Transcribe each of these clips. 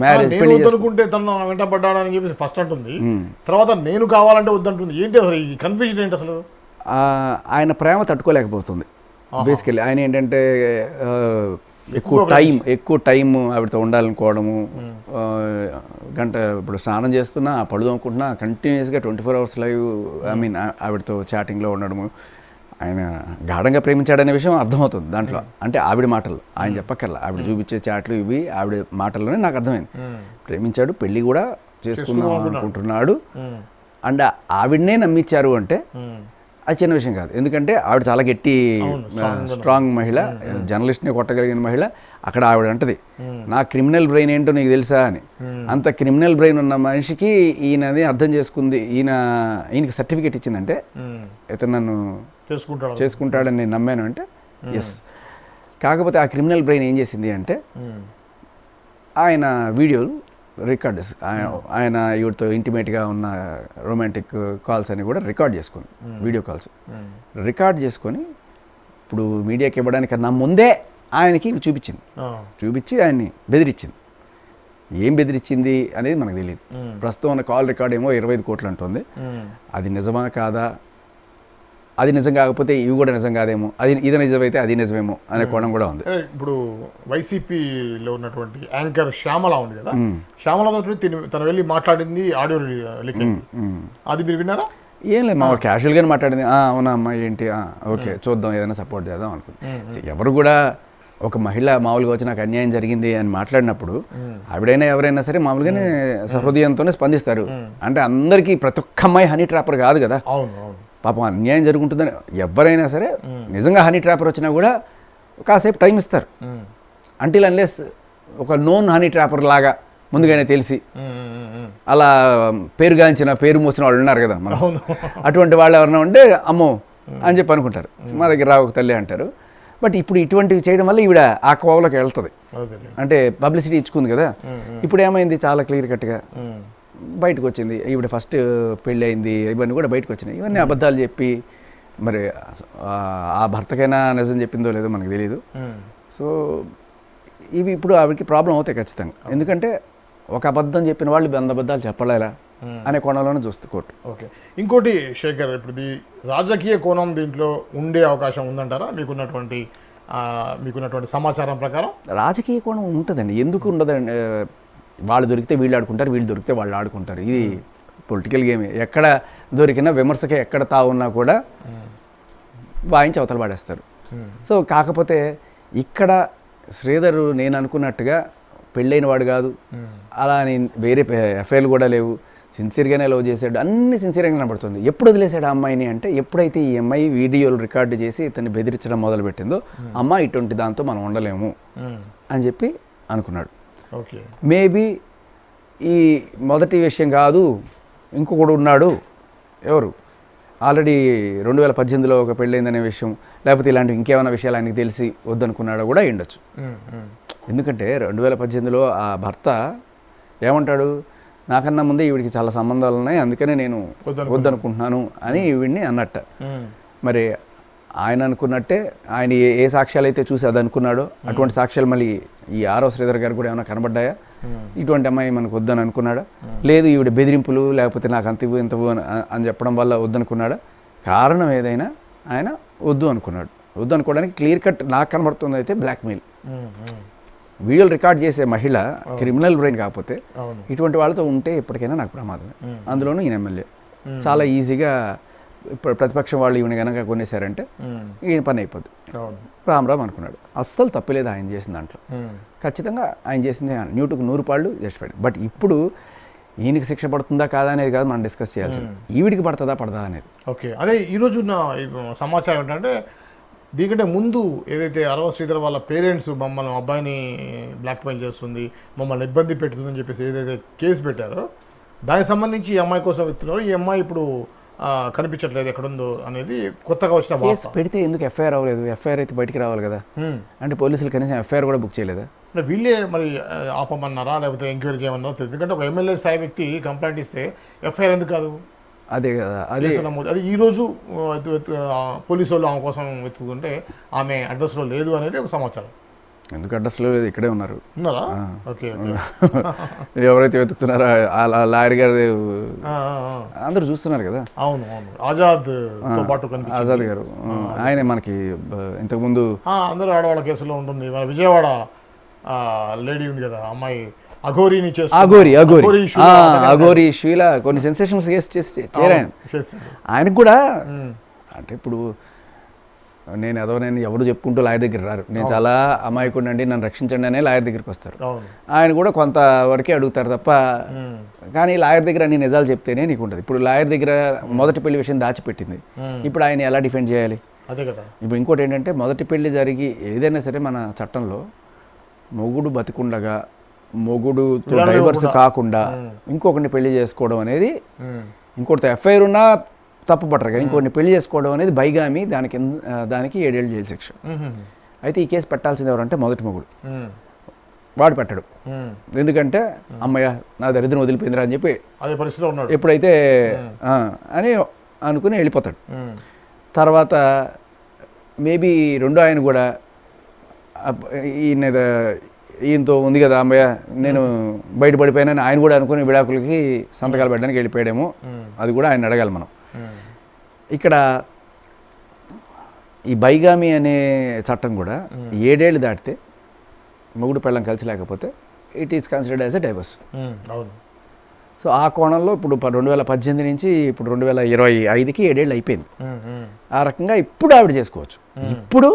Marriage నేను వద్దనుకుంటే తను వెంట పడ్డాడని చెప్పేసి ఫస్ట్ అంటుంది, తర్వాత నేను కావాలంటే వద్దంటుంది. ఏంటి అసలు ఈ కన్ఫ్యూజన్ ఏంటి అసలు? ఆయన ప్రేమ తట్టుకోలేకపోతుంది బేసికలీ. ఆయన ఏంటంటే ఎక్కువ టైం ఆవిడతో ఉండాలనుకోవడము, గంట ఇప్పుడు స్నానం చేస్తున్నా పళ్ళు తోముకుంటున్నా కంటిన్యూస్గా 24 hours లైవ్ ఆవిడతో చాటింగ్లో ఉండడము. ఆయన గాఢంగా ప్రేమించాడనే విషయం అర్థమవుతుంది దాంట్లో, అంటే ఆవిడ మాటలు, ఆయన చెప్పక్కర్లా, ఆవిడ చూపించే చాట్లు ఇవి ఆవిడ మాటల్లోనే నాకు అర్థమైంది. ప్రేమించాడు, పెళ్ళి కూడా చేసుకుందాం అనుకుంటున్నాడు, అండ్ ఆవిడనే నమ్మించారు అంటే అది చిన్న విషయం కాదు. ఎందుకంటే ఆవిడ చాలా గట్టి స్ట్రాంగ్ మహిళ, జర్నలిస్ట్ని కొట్టగలిగిన మహిళ. అక్కడ ఆవిడ అంటది, నా క్రిమినల్ బ్రెయిన్ ఏంటో నీకు తెలుసా అని. అంత క్రిమినల్ బ్రెయిన్ ఉన్న మనిషికి ఈయనని అర్థం చేసుకుంది, ఈయనకి సర్టిఫికేట్ ఇచ్చిందంటే ఇతను నన్ను చేసుకుంటాడని నేను నమ్మాను అంటే ఎస్. కాకపోతే ఆ క్రిమినల్ బ్రెయిన్ ఏం చేసింది అంటే ఆయన వీడియోలు రికార్డ్స్, ఆయన ఈవిడతో ఇంటిమేట్గా ఉన్న రొమాంటిక్ కాల్స్ అని కూడా రికార్డ్ చేసుకుంది, వీడియో కాల్స్ రికార్డ్ చేసుకొని ఇప్పుడు మీడియాకి ఇవ్వడానికన్నా ముందే ఆయనకి చూపించి ఆయన్ని బెదిరించింది. ఏం బెదిరించింది అనేది మనకు తెలియదు. ప్రస్తుతం ఉన్న కాల్ రికార్డ్ ఏమో 25 కోట్లు అంటుంది. అది నిజమా కాదా, అది నిజం కాకపోతే ఇవి కూడా నిజం కాదేమో, ఇది నిజమైతే అది నిజమేమో అనే కోణం కూడా ఉంది. ఇప్పుడు వైసీపీలో ఉన్నటువంటి యాంకర్ శ్యామల ఉంది కదా, శ్యామల తను వెళ్ళి మాట్లాడింది ఆడియో లీక్, అది మీరు విన్నారా? ఏం లేదు, మా క్యాషువల్గానే మాట్లాడింది. అవునా అమ్మా ఏంటి, ఓకే చూద్దాం, ఏదైనా సపోర్ట్ చేద్దాం అనుకుంది. ఎవరు కూడా ఒక మహిళ మామూలుగా వచ్చి నాకు అన్యాయం జరిగింది అని మాట్లాడినప్పుడు ఆవిడైనా ఎవరైనా సరే మామూలుగానే సహృదయంతోనే స్పందిస్తారు. అంటే అందరికీ ప్రతి ఒక్క అమ్మాయి హనీ ట్రాపర్ కాదు కదా. పాపం అన్యాయం జరుగుతుందని ఎవరైనా సరే నిజంగా హనీ ట్రాపర్ వచ్చినా కూడా కాసేపు టైం ఇస్తారు. అంటిల్ అన్లెస్ ఒక నోన్ హనీ ట్రాపర్ లాగా ముందుగానే తెలిసి అలా పేరుగాంచిన పేరు మోసిన వాళ్ళు ఉన్నారు కదా మనం, అటువంటి వాళ్ళు ఎవరైనా ఉంటే అమ్మో అని చెప్పి అనుకుంటారు, మా దగ్గర రావు తల్లి అంటారు. బట్ ఇప్పుడు ఇటువంటివి చేయడం వల్ల ఈవిడ ఆ కోవలోకి వెళ్తుంది, అంటే పబ్లిసిటీ ఇచ్చుకుంది కదా. ఇప్పుడు ఏమైంది, చాలా క్లియర్ కట్గా బయటకు వచ్చింది. ఈవిడ ఫస్ట్ పెళ్ళి అయింది, ఇవన్నీ కూడా బయటకు వచ్చినాయి. ఇవన్నీ అబద్ధాలు చెప్పి మరి ఆ భర్తకైనా నిజం చెప్పిందో లేదో మనకు తెలియదు. సో ఇవి ఇప్పుడు ఆవిడకి ప్రాబ్లం అవుతాయి ఖచ్చితంగా. ఎందుకంటే ఒక అబద్ధం చెప్పిన వాళ్ళు 100 అబద్ధాలు చెప్పలేరా అనే కోణంలోనే చూస్తూ కోర్టు. ఓకే, ఇంకోటి శేఖర్, ఇప్పుడు రాజకీయ కోణం దీంట్లో ఉండే అవకాశం ఉందంటారా? మీకున్నటువంటి సమాచారం ప్రకారం రాజకీయ కోణం ఉంటుందండి, ఎందుకు ఉండదండి? వాళ్ళు దొరికితే వీళ్ళు ఆడుకుంటారు, వీళ్ళు దొరికితే వాళ్ళు ఆడుకుంటారు. ఇది పొలిటికల్ గేమే. ఎక్కడ దొరికినా విమర్శకి ఎక్కడ తావున్నా కూడా వాయించి అవతల పాడేస్తారు. సో కాకపోతే ఇక్కడ శ్రీధర్ నేను అనుకున్నట్టుగా పెళ్ళైన వాడు కాదు, అలా వేరే ఎఫ్ఐఆర్లు కూడా లేవు, సిన్సియర్గానే లవ్ చేశాడు, అన్ని సిన్సియర్గా కనబడుతుంది. ఎప్పుడు వదిలేశాడు ఆ అమ్మాయిని అంటే ఎప్పుడైతే ఈ అమ్మాయి వీడియోలు రికార్డు చేసి ఇతన్ని బెదిరించడం మొదలుపెట్టిందో అమ్మాయి ఇటువంటి దాంతో మనం ఉండలేము అని చెప్పి అనుకున్నాడు. మేబీ ఈ మొదటి విషయం కాదు, ఇంకొకడు ఉన్నాడు, ఎవరు ఆల్రెడీ 2018లో ఒక పెళ్ళైందనే విషయం, లేకపోతే ఇలాంటి ఇంకేమైనా విషయాలు ఆయనకి తెలిసి వద్దనుకున్నాడో కూడా ఉండొచ్చు. ఎందుకంటే 2018లో ఆ భర్త ఏమంటాడు, నాకన్నా ముందే ఈవిడికి చాలా సంబంధాలు ఉన్నాయి, అందుకనే నేను వద్దనుకుంటున్నాను అని ఈవిడిని అన్నట్ట. మరి ఆయన అనుకున్నట్టే ఆయన ఏ సాక్ష్యాలు అయితే చూసి అది అనుకున్నాడో అటువంటి సాక్ష్యాలు మళ్ళీ ఈ ఆరవ శ్రీధర్ గారు కూడా ఏమైనా కనబడ్డాయా? ఇటువంటి అమ్మాయి మనకు వద్దని అనుకున్నాడా? లేదు ఈవిడ బెదిరింపులు లేకపోతే నాకు అంత ఇవ్వు ఇంత అని చెప్పడం వల్ల వద్దనుకున్నాడా? కారణం ఏదైనా ఆయన వద్దు అనుకున్నాడు. వద్దు అనుకోవడానికి క్లియర్ కట్ నాకు కనబడుతుంది అయితే బ్లాక్మెయిల్. వీడియోలు రికార్డ్ చేసే మహిళ క్రిమినల్ బ్రెయిన్ కాకపోతే ఇటువంటి వాళ్ళతో ఉంటే ఎప్పటికైనా నాకు ప్రమాదమే. అందులోనూ ఈయన ఎమ్మెల్యే చాలా ఈజీగా ఇప్పుడు ప్రతిపక్షం వాళ్ళు ఈయన కనుక కొనేసారంటే ఈయన పని అయిపోద్ది. రామ్ అనుకున్నాడు. అస్సలు తప్పలేదు ఆయన చేసిన దాంట్లో, ఖచ్చితంగా ఆయన చేసింది 100కు 100 పాళ్ళు చేసిపోయాడు. బట్ ఇప్పుడు ఈయనకి శిక్ష పడుతుందా కాదా అనేది కాదు మనం డిస్కస్ చేయాల్సింది, ఈవిడికి పడుతుందా పడదా అనేది. ఓకే, అదే ఈరోజు ఉన్న సమాచారం ఏంటంటే దీనికంటే ముందు ఏదైతే అరవ శ్రీధర్ వాళ్ళ పేరెంట్స్ మమ్మల్ని అబ్బాయిని బ్లాక్మెయిల్ చేస్తుంది, మమ్మల్ని ఇబ్బంది పెడుతుందని చెప్పేసి ఏదైతే కేసు పెట్టారో దానికి సంబంధించి ఈ అమ్మాయి కోసం వెళ్తున్నారు. ఈ అమ్మాయి ఇప్పుడు కనిపించట్లేదు, ఎక్కడుందో అనేది కొత్తగా వచ్చిన కేసు పెడితే ఎందుకు ఎఫ్ఐఆర్ అవ్వలేదు? ఎఫ్ఐఆర్ అయితే బయటికి రావాలి కదా. అంటే పోలీసులు కనీసం ఎఫ్ఐఆర్ కూడా బుక్ చేయలేదా? వీళ్ళే మరి ఆపమన్నారా లేకపోతే ఎంక్వైరీ చేయమన్నారా? ఎందుకంటే ఒక ఎమ్మెల్యే స్థాయి వ్యక్తి కంప్లైంట్ ఇస్తే ఎఫ్ఐఆర్ ఎందుకు కాదు? అదే కదా, అది ఈరోజు పోలీసు వాళ్ళు ఆమె కోసం వెతుకుతుంటే ఆమె అడ్రస్లో లేదు అనేది ఒక సమాచారం. ఎందుకు అడ్రస్లో లేదు, ఇక్కడే ఉన్నారు. ఉన్నారా? Okay okay. ఎవరైతే వెతుకుతున్నారో ఆ లాయర్ గారు అందరూ చూస్తున్నారు కదా. అవును అవును, ఆజాద్ తో పాటు కనిపించింది. ఆజాద్ గారు ఆయనే మనకి ఇంతకుముందు అందరూ ఆడవాళ్ళ కేసులో ఉంటుంది. మన విజయవాడ లేడీ ఉంది కదా అమ్మాయి, అఘోరీని అఘోరి ఇష్యూలా కొన్ని సెన్సేషన్స్ చేరాను. ఆయనకు కూడా అంటే ఇప్పుడు నేను ఎవరు చెప్పుకుంటూ లాయర్ దగ్గర రారు, నేను చాలా అమాయకుడిని అండి నన్ను రక్షించండి అనే లాయర్ దగ్గరికి వస్తారు. ఆయన కూడా కొంతవరకే అడుగుతారు తప్ప, కానీ లాయర్ దగ్గర అన్ని నిజాలు చెప్తేనే నీకు ఉంటుంది. ఇప్పుడు లాయర్ దగ్గర మొదటి పెళ్లి విషయం దాచిపెట్టింది, ఇప్పుడు ఆయన ఎలా డిఫెండ్ చేయాలి? అదే కదా. ఇప్పుడు ఇంకోటి ఏంటంటే మొదటి పెళ్లి జరిగి ఏదైనా సరే మన చట్టంలో మొగుడు బతికుండగా మొగుడుతో డైవర్స్ కాకుండా ఇంకొకరిని పెళ్లి చేసుకోవడం అనేది, ఇంకోటితో ఎఫ్ఐఆర్ ఉన్నా తప్పు పట్టరు కానీ ఇంకొకరిని పెళ్లి చేసుకోవడం అనేది బైగామి, దానికి 7 ఏళ్ళు జైలు శిక్ష. అయితే ఈ కేసు పెట్టాల్సింది ఎవరంటే మొదటి మొగుడు, వాడు పెట్టడు. ఎందుకంటే అమ్మయ్య నా దరిద్రం వదిలిపోయిందిరా అని చెప్పి అదే పరిస్థితిలో ఉన్నాడు ఎప్పుడైతే అని అనుకుని వెళ్ళిపోతాడు. తర్వాత మేబీ రెండో ఆయన కూడా ఈయనతో ఉంది కదా అమ్మయ్య నేను బయటపడిపోయానని ఆయన కూడా అనుకుని విడాకులకి సంతకాలు పెట్టడానికి వెళ్ళిపోయాడేమో, అది కూడా ఆయన అడగాలి మనం. ఇక్కడ ఈ బైగామి అనే చట్టం కూడా 7 ఏళ్ళు దాటితే మొగుడు పెళ్ళం కలిసి లేకపోతే it is considered as a divorce. So ఆ కోణంలో ఇప్పుడు 2018 నుంచి ఇప్పుడు 2025కి 7 ఏళ్ళు అయిపోయింది. ఆ రకంగా ఇప్పుడు ఆవిడ చేసుకోవచ్చు, ఇప్పుడు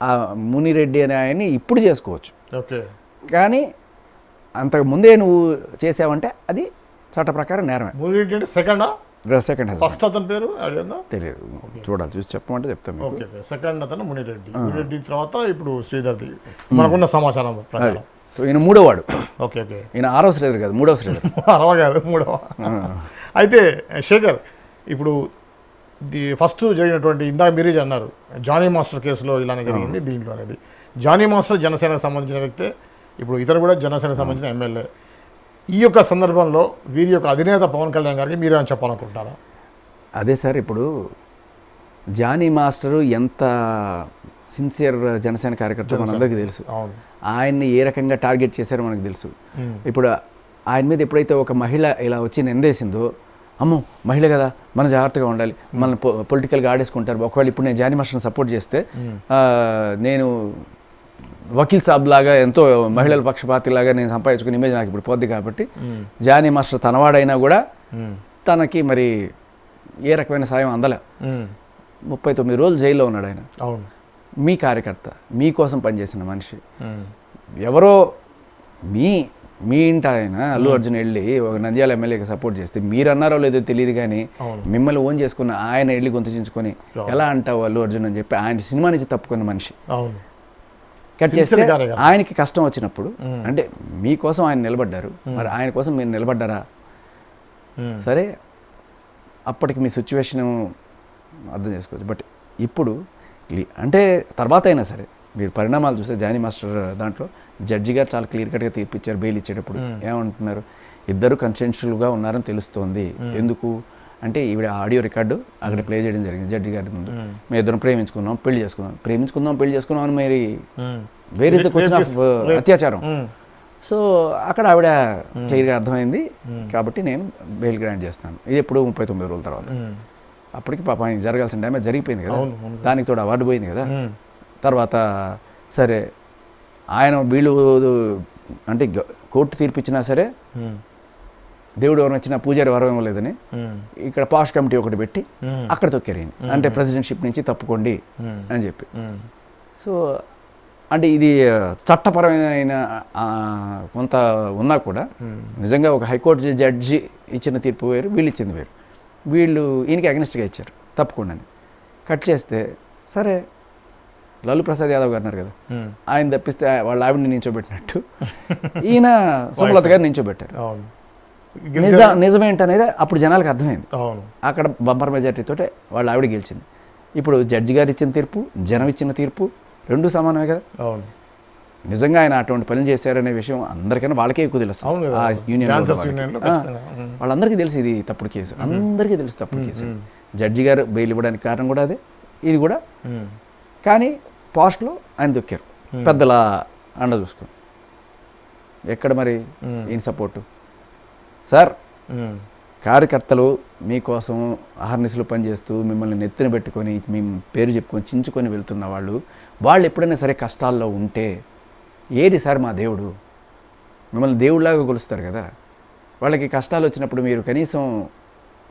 ఆ మునిరెడ్డి అనే ఆయన్ని ఇప్పుడు చేసుకోవచ్చు. కానీ అంతకు ముందే నువ్వు చేసావంటే అది చట్ట ప్రకారం నేరమే. మునిరెడ్డి అంటే సెకండ్ ఫస్ట్ అతని పేరు తెలియదు, చూడాలి, చూసి చెప్పమంటే చెప్తాను. ఓకే, సెకండ్ అతను మునిరెడ్డి. మునిరెడ్డి తర్వాత ఇప్పుడు శ్రీధర్ది మనకున్న సమాచారం ప్రకారం. సో ఈయన మూడో వాడు. ఓకే ఓకే, ఈయన 6వ శ్రీధర్ కాదు, 3వ శ్రీధర్. 6వ కాదు 3వ. అయితే శేఖర్, ఇప్పుడు ఫస్ట్ జరిగినటువంటి ఇందాక మీరే అన్నారు జానీ మాస్టర్ కేసులో ఇలానే జరిగింది, దీంట్లో అనేది జానీ మాస్టర్ జనసేనకు సంబంధించిన వ్యక్తే, ఇప్పుడు ఇతను కూడా జనసేనకు సంబంధించిన ఎమ్మెల్యే. ఈ యొక్క సందర్భంలో వీరి యొక్క అధినేత పవన్ కళ్యాణ్ గారికి మీరు అని చెప్పాలనుకుంటారా? అదే సార్, ఇప్పుడు జానీ మాస్టరు ఎంత సిన్సియర్ జనసేన కార్యకర్త మనందరికీ తెలుసు. ఆయన్ని ఏ రకంగా టార్గెట్ చేశారో మనకు తెలుసు. ఇప్పుడు ఆయన మీద ఎప్పుడైతే ఒక మహిళ ఇలా వచ్చి నిందేసిందో, అమ్మో మహిళ కదా మనం జాగ్రత్తగా ఉండాలి, మన పొలిటికల్గా ఆడేసుకుంటారు, ఒకవేళ ఇప్పుడు నేను జానీ మాస్టర్ని సపోర్ట్ చేస్తే నేను వకీల్ సాబ్ లాగా ఎంతో మహిళల పక్షపాతిలాగా నేను సంపాదించుకునే ఇమేజ్ నాకు ఇప్పుడు పోద్ది, కాబట్టి జానీ మాస్టర్ తనవాడైనా కూడా తనకి మరి ఏ రకమైన సాయం అందలే. 39 రోజులు జైల్లో ఉన్నాడు ఆయన. మీ కార్యకర్త, మీకోసం పనిచేసిన మనిషి, ఎవరో మీ ఇంట ఆయన అల్లు అర్జున్ వెళ్ళి ఒక నంద్యాల ఎమ్మెల్యేకి సపోర్ట్ చేస్తే మీరు అన్నారో లేదో తెలియదు కానీ మిమ్మల్ని ఓన్ చేసుకున్న ఆయన వెళ్ళి గొంతు చించుకొని ఎలా అంటావు అల్లు అర్జున్ అని చెప్పి ఆయన సినిమా నుంచి తప్పుకున్న మనిషి. కట్ చేస్తే ఆయనకి కష్టం వచ్చినప్పుడు అంటే మీకోసం ఆయన నిలబడ్డారు, మరి ఆయన కోసం మీరు నిలబడ్డారా? సరే అప్పటికి మీ సిచ్యువేషన్ అర్థం చేసుకోవచ్చు. బట్ ఇప్పుడు అంటే తర్వాత అయినా సరే మీరు పరిణామాలు చూస్తే జానీ మాస్టర్ దాంట్లో జడ్జి గారు చాలా క్లియర్ కట్గా తీర్పిచ్చారు. బెయిల్ ఇచ్చేటప్పుడు ఏమంటున్నారు, ఇద్దరు కన్సెన్షువల్గా ఉన్నారని తెలుస్తోంది. ఎందుకు అంటే ఈవిడ ఆడియో రికార్డు అక్కడ ప్లే చేయడం జరిగింది జడ్జి గారి ముందు. మేము ఇద్దరం ప్రేమించుకుందాం పెళ్లి చేసుకుందాం అని మరి where is the question of అత్యాచారం. సో అక్కడ ఆవిడ క్లియర్గా అర్థమైంది, కాబట్టి నేను బెయిల్ గ్రాంట్ చేస్తాను. ఇది ఎప్పుడు 39 రోజుల తర్వాత. అప్పటికి పాప ఆయన జరగాల్సిన డ్యామేజ్ జరిగిపోయింది కదా, దానికి తోడు అవార్డు పోయింది కదా. తర్వాత సరే ఆయన వీళ్ళు అంటే కోర్టు తీర్పిచ్చినా సరే దేవుడు ఎవరు వచ్చినా పూజారి వరం ఇవ్వలేదని ఇక్కడ పాష్ కమిటీ ఒకటి పెట్టి అక్కడ తొక్కారు, అంటే ప్రెసిడెంట్షిప్ నుంచి తప్పుకోండి అని చెప్పి. సో అంటే ఇది చట్టపరమైన కొంత ఉన్నా కూడా నిజంగా ఒక హైకోర్టు జడ్జి ఇచ్చిన తీర్పు వేరు, వీళ్ళు ఇచ్చింది వేరు. వీళ్ళు ఈయనకి అగెనిస్ట్గా ఇచ్చారు తప్పకుండా అని. కట్ చేస్తే సరే లాలూ ప్రసాద్ యాదవ్ గారు అన్నారు కదా, ఆయన తప్పిస్తే వాళ్ళ ఆవిడని నించోబెట్టినట్టు ఈయన సుమలత గారు నించోబెట్టారు. నిజమేంటనేది అప్పుడు జనాలకు అర్థమైంది. అక్కడ బంపర్ మెజార్టీతో వాళ్ళ ఆవిడ గెలిచింది. ఇప్పుడు జడ్జి గారు ఇచ్చిన తీర్పు, జనం ఇచ్చిన తీర్పు రెండు సమానమే కదా. నిజంగా ఆయన అటువంటి పనులు చేశారనే విషయం అందరికైనా వాళ్ళకే ఎక్కువ తెలుసు. ఆ యూనియన్ వాళ్ళందరికీ తెలుసు ఇది తప్పుడు కేసు, అందరికీ తెలుసు తప్పుడు కేసు. జడ్జి గారు బెయిల్ ఇవ్వడానికి కారణం కూడా అదే, ఇది కూడా. కానీ పోస్ట్లో ఆయన దొక్కారు, పెద్దల అండ చూసుకో. ఎక్కడ మరి ఈయన సపోర్టు? సార్ కార్యకర్తలు మీకోసం అహర్నిశలు పనిచేస్తూ మిమ్మల్ని నెత్తిన పెట్టుకొని మీ పేరు చెప్పుకొని చించుకొని వెళ్తున్న వాళ్ళు ఎప్పుడైనా సరే కష్టాల్లో ఉంటే ఏది సార్ మా దేవుడు? మిమ్మల్ని దేవుడిలాగా కొలుస్తారు కదా. వాళ్ళకి కష్టాలు వచ్చినప్పుడు మీరు కనీసం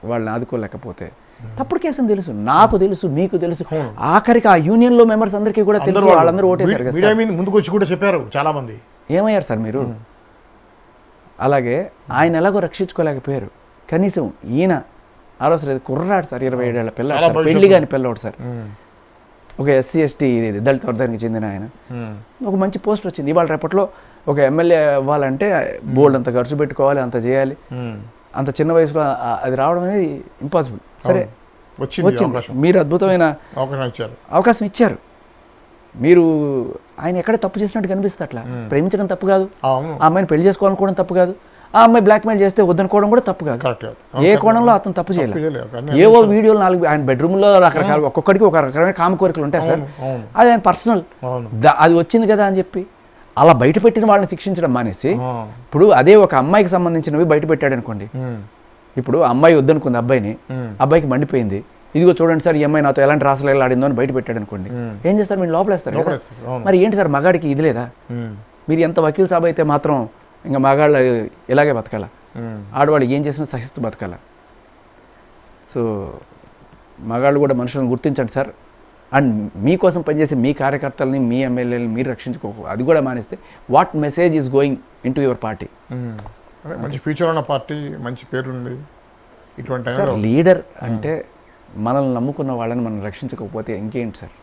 వాళ్ళని ఆదుకోలేకపోతే తప్పుడు కేసు అని తెలుసు, నాకు తెలుసు, మీకు తెలుసు, ఆఖరికి ఆ యూనియన్లో మెంబర్స్ అందరికీ కూడా తెలుసు. వాళ్ళందరూ ఓటేశారు కదా. ముందుకు వచ్చి కూడా చెప్పారు చాలా మంది. ఏమయ్యారు సార్ మీరు? అలాగే ఆయన ఎలాగో రక్షించుకోలేకపోయారు. కనీసం ఈయన ఆలోచన కుర్రాడు సార్, 27 ఏళ్ల పిల్లాడు, పెళ్లి కాని పిల్లోడు సార్, ఒక SC ST దళిత వర్గానికి చెందిన ఆయన, ఒక మంచి పోస్ట్ వచ్చింది. ఇవాళ రేపట్లో ఒక ఎమ్మెల్యే అవ్వాలంటే బోల్డ్ అంత ఖర్చు పెట్టుకోవాలి, అంత చేయాలి. అంత చిన్న వయసులో అది రావడం అనేది ఇంపాసిబుల్. సరే వచ్చింది, మీరు అద్భుతమైన అవకాశం ఇచ్చారు. మీరు ఆయన ఎక్కడ తప్పు చేసినట్టు కనిపిస్తుంది. అట్లా ప్రేమించడం తప్పు కాదు, ఆ అమ్మాయిని పెళ్లి చేసుకోవాలనుకోవడం తప్పు కాదు, ఆ అమ్మాయి బ్లాక్మెయిల్ చేస్తే వద్దనుకోవడం కూడా తప్పు కాదు. ఏ కోణంలో అతను తప్పు చేయలేదు. ఏవో వీడియోలు 4 ఆయన బెడ్రూమ్లో రకరకాల, ఒక్కొక్కడికి ఒక రకమైన కామ కోరికలు ఉంటాయి సార్. అది ఆయన పర్సనల్, అది వచ్చింది కదా అని చెప్పి అలా బయట పెట్టిన వాళ్ళని శిక్షించడం మానేసి, ఇప్పుడు అదే ఒక అమ్మాయికి సంబంధించినవి బయట పెట్టాడు అనుకోండి. ఇప్పుడు అమ్మాయి వద్దనుకుంది అబ్బాయిని, అబ్బాయికి మండిపోయింది, ఇదిగో చూడండి సార్ ఈ అమ్మాయి నాతో ఎలాంటి రాసలు ఆడిందో అని బయట పెట్టాడు అనుకోండి. ఏం చేస్తారు? మీరు లోపలేస్తారు కదా. మరి ఏంటి సార్ మగాడికి ఇది లేదా? మీరు ఎంత వకీల్ సాబ్ అయితే మాత్రం ఇంకా మగాళ్ళు ఇలాగే బతకాల, ఆడవాళ్ళు ఏం చేసినా సహిస్తూ బతకాల. సో మగాళ్ళు కూడా మనుషులను గుర్తించండి సార్. అండ్ మీకోసం పనిచేసే మీ కార్యకర్తలని, మీ ఎమ్మెల్యేలని మీరు రక్షించుకోకు, అది కూడా మానేస్తే what message is going in to your party? మంచి ఫ్యూచర్ ఉన్న పార్టీ, మంచి పేరుంది ఇటువంటి లీడర్ అంటే మనల్ని నమ్ముకున్న వాళ్ళని మనం రక్షించకపోతే ఇంకేంటి సార్?